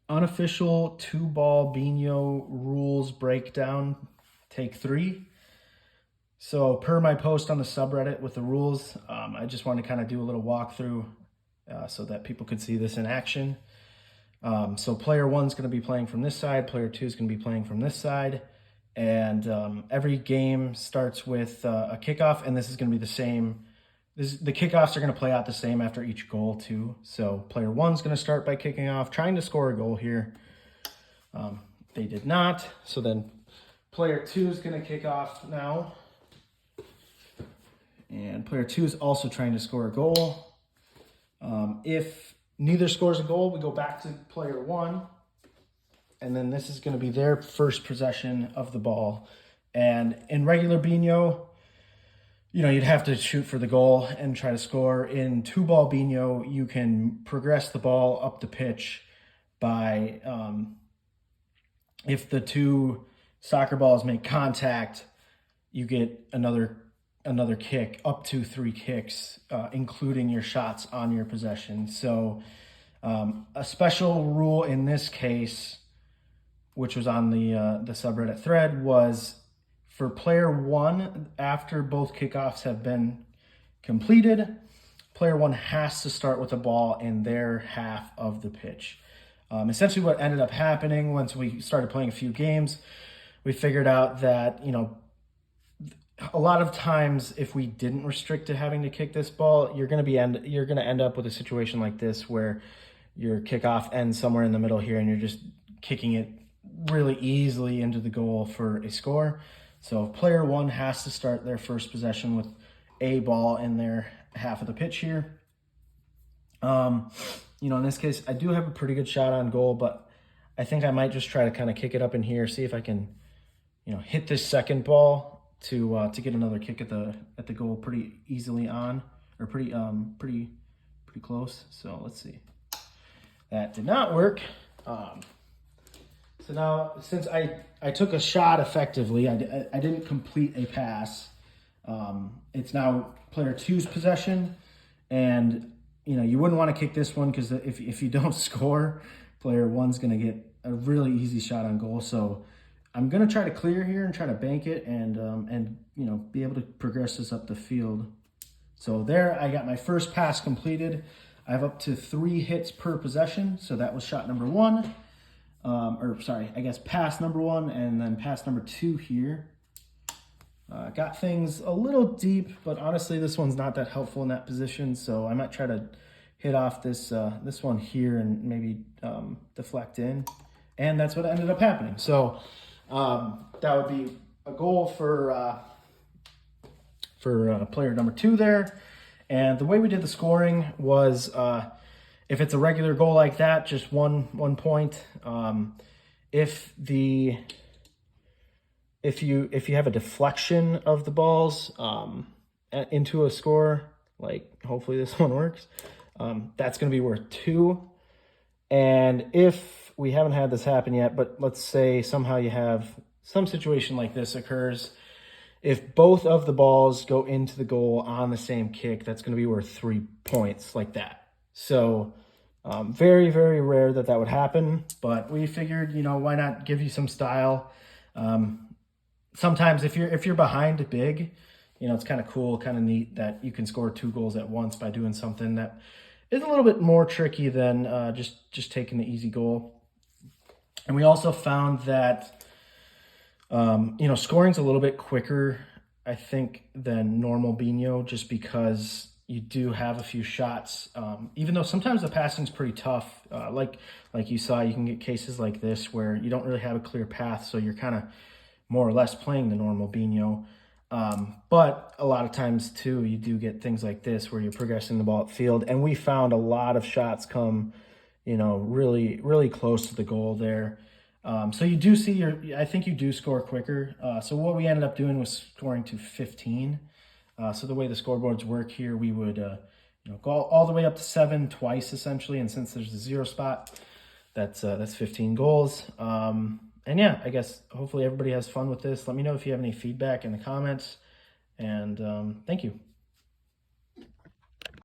Unofficial 2-ball Biñho rules breakdown, take 3. So per my post on the subreddit with the rules, I just want to kind of do a little walkthrough so that people could see this in action. So player 1 is going to be playing from this side, player 2 is going to be playing from this side, and every game starts with a kickoff, and this is going to be the same. The kickoffs are going to play out the same after each goal too. So player 1 is going to start by kicking off, trying to score a goal here. They did not. So then player 2 is going to kick off now. And player 2 is also trying to score a goal. If neither scores a goal, we go back to player 1. And then this is going to be their first possession of the ball. And in regular Biñho, you'd have to shoot for the goal and try to score. In 2-ball Biñho, you can progress the ball up the pitch by, if the 2 soccer balls make contact, you get another kick, up to 3 kicks, including your shots on your possession. So a special rule in this case, which was on the subreddit thread, was for player 1, after both kickoffs have been completed, player 1 has to start with the ball in their half of the pitch. Essentially what ended up happening once we started playing a few games, we figured out that, a lot of times if we didn't restrict to having to kick this ball, you're going to end up with a situation like this where your kickoff ends somewhere in the middle here and you're just kicking it really easily into the goal for a score. So player 1 has to start their first possession with a ball in their half of the pitch here. In this case, I do have a pretty good shot on goal, but I think I might just try to kind of kick it up in here, see if I can, hit this second ball to get another kick at the goal pretty easily on, or pretty close. So let's see. That did not work. So now, since I took a shot effectively, I didn't complete a pass. It's now player 2's possession, and you wouldn't want to kick this one because if you don't score, player 1's going to get a really easy shot on goal. So I'm going to try to clear here and try to bank it and be able to progress this up the field. So there, I got my first pass completed. I have up to 3 hits per possession. So that was shot number 1. Pass number 1 and then pass number 2 here. Got things a little deep, but honestly, this one's not that helpful in that position. So I might try to hit off this one here and maybe deflect in. And that's what ended up happening. So that would be a goal for player number 2 there. And the way we did the scoring was, if it's a regular goal like that, just one point. If you have a deflection of the balls into a score, like hopefully this one works, that's going to be worth 2. And if we haven't had this happen yet, but let's say somehow you have some situation like this occurs, if both of the balls go into the goal on the same kick, that's going to be worth 3 points like that. So very, very rare that would happen, but we figured, why not give you some style? Sometimes if you're behind big, it's kind of cool, kind of neat that you can score 2 goals at once by doing something that is a little bit more tricky than just taking the easy goal. And we also found that, scoring's a little bit quicker, I think, than normal Biñho, just because you do have a few shots, even though sometimes the passing's pretty tough. Like you saw, you can get cases like this where you don't really have a clear path, so you're kind of more or less playing the normal Biñho. But a lot of times, too, you do get things like this where you're progressing the ball at field. And we found a lot of shots come, really, really close to the goal there. So you do see I think you do score quicker. So what we ended up doing was scoring to 15. So the way the scoreboards work here, we would go all the way up to 7 twice essentially, and since there's a 0 spot, that's 15 goals. And yeah, I guess hopefully everybody has fun with this. Let me know if you have any feedback in the comments, and thank you.